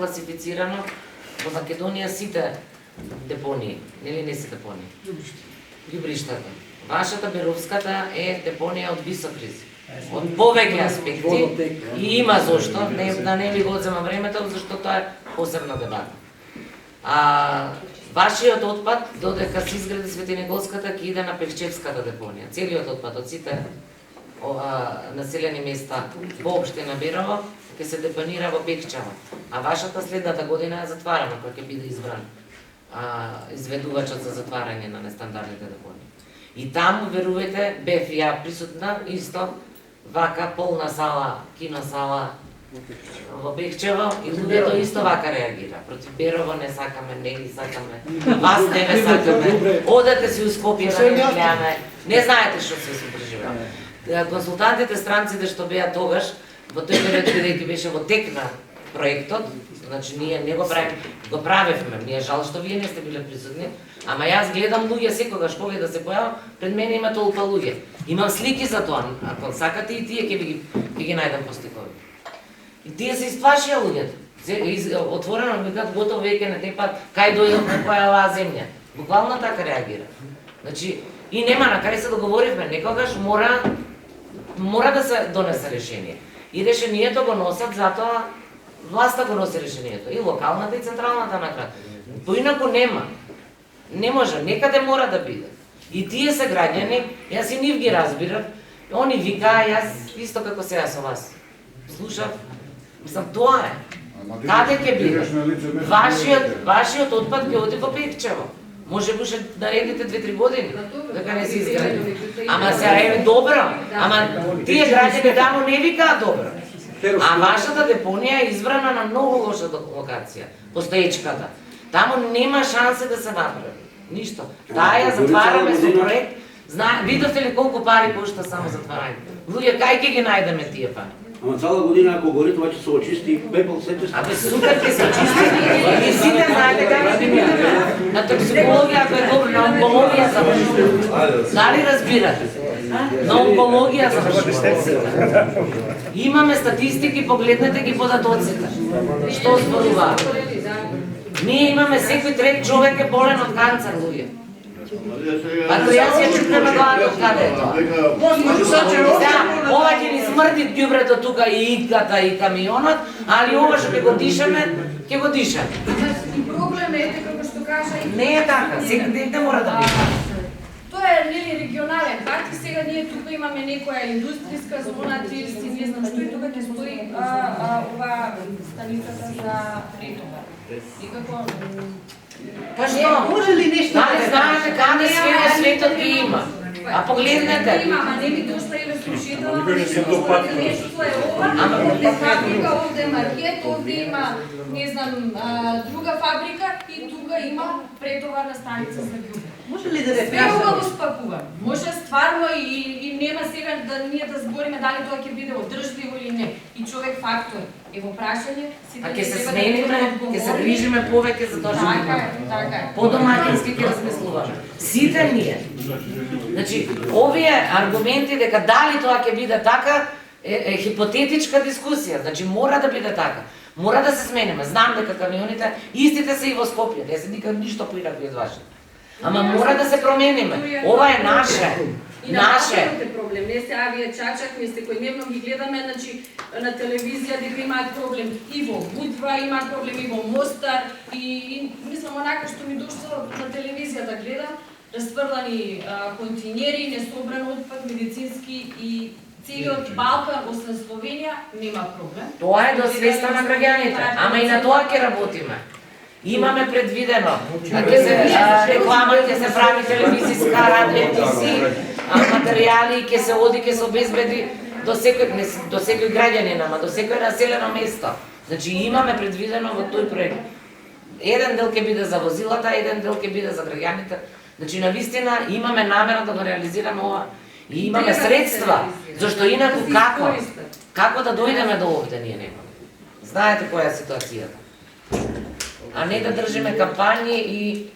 класифицирано во Македонија сите депонии, нели не сите депонии? Ѓубриштата. Вашата Беровската е депонија од висок ризик. Од повеќе аспекти и има зошто, да не ви го одзема времето, зашто тоа е посебна дебата. Вашиот отпад, додека се изгради Светинеголската, ќе иде на Пехчевската депонија. Целиот отпад од сите населени места во општина Берово ќе се депонира во Пехчево. А вашата следната година е затварана, кога ќе биде избран изведувачот за затварање на нестандардните депонии. И таму, верувате, бев ја присутна исто вака полна сала, киносала во Пехчево и луѓето исто вака реагира. Против Берово не сакаме, не ги сакаме, вас не ме сакаме, одете си у Скопје да не гледаме, не знаете што се преживува. Консултантите странците што беа тогаш, во тој период бидејќи беше во тек на проектот, значи ние не го правиме, го правевме, ние жал што вие не сте биле присутни, ама јас гледам луѓе секогаш кога да се појавам, пред мене има толку луѓе. Имам слики за тоа, ако сакате и тие ќе ги најдам по стикови. И тие се исплашија луѓето. Отворено ми кажат готово веќе на тепа кај дојдов која оваа земја. Буквално така реагира. Значи и нема на крај се договоривме, некогаш мора да се донесе решение. И решението го носат затоа власта го носи решението, и локалната и централната накрај. Поинаку нема. Не може, некаде мора да биде. И тие се граѓани, јас и нив ги разбирав, они викаа, јас исто како сега со вас. Слушав, мислам, тоа е. Каде ќе биде? Вашиот отпад ќе оди во Пехчево. Може би уште наредните 2-3 години, дека не се изгради. Ама се е добро, ама тие граѓани таму не викаат добро. А вашата депонија е избрана на многу лоша локација, постоечката. Таму нема шансе да се направи. Ништо. Таа ја затвараме со проект. Видовте ли колку пари кошта само затварање? Луѓе, кај ќе ги најдеме тие пари? Ама цела година ако гори тоа ќе се очисти, пепел сете се. Абе супер ќе се очисти. И сите знаете како ќе биде. На токсикологија ако е добро, на онкологија завршува. Дали разбирате? На онкологија завршува. Имаме статистики, погледнете ги податоците. Што зборуваат? Ние имаме секој трет човек е болен од канцер, луѓе. Ако јас ја чукнем главата од каде е тоа? Ова ќе ни смрди ѓубрето тука и итката и камионот, али ова што ќе го дишаме, ќе го дишаме. И проблем е, како што кажа... Не е така, секој дете мора да биде. Тоа е регионален парк и сега ние тука имаме некоја индустријска зона, 30, не знам што и тука ќе стои ова станицата за претовар. И како... Па што? Може ли нешто? Дали знаете каде светот ги има? А погледнете. Има, ама не ми дошла и слушател. Нешто е ова, овде фабрика, овде маркет, овде има, не знам, друга фабрика и тука има претоварна станица за ѓубре. Може ли да Све ова го спакува. Може стварно и нема сега да ние да збориме дали тоа ќе биде одржливо или не. И човек фактор е во прашање. А ќе се смениме, ќе се грижиме повеќе за тоа што имаме. Така е. Подомаќински ќе размислуваме. Сите ние. Значи, овие аргументи дека дали тоа ќе биде така е хипотетичка дискусија. Значи, мора да биде така. Мора да се смениме. Знам дека камионите истите се и во Скопје, не се никак ништо поинаку од вашите. Ама мора да се промениме. Ова е наше. И на нашите проблем, не се авија чачак, не секојдневно ги гледаме, значи на телевизија дека имаат проблем и во Будва, имаат проблем и во Мостар и мислам онака што ми дошло на телевизија да гледам, расфрлани континери, несобран отпад, медицински и целиот Балкан, освен Словенија, нема проблем. Тоа е до свеста на граѓаните, ама и на тоа ќе работиме. Имаме предвидено, ќе се реклама, ќе се прави телевизиска, радио емисии, материјали, ќе се оди, ќе се обезбеди до секој граѓанин, ама до секој населено место. Значи имаме предвидено во тој проект. Еден дел ќе биде за возилата, еден дел ќе биде за граѓаните. Значи навистина имаме намера да го реализираме ова и имаме средства, зашто инаку како да дојдеме до овде ние немаме. Знаете која е ситуацијата. А не да држиме кампањи и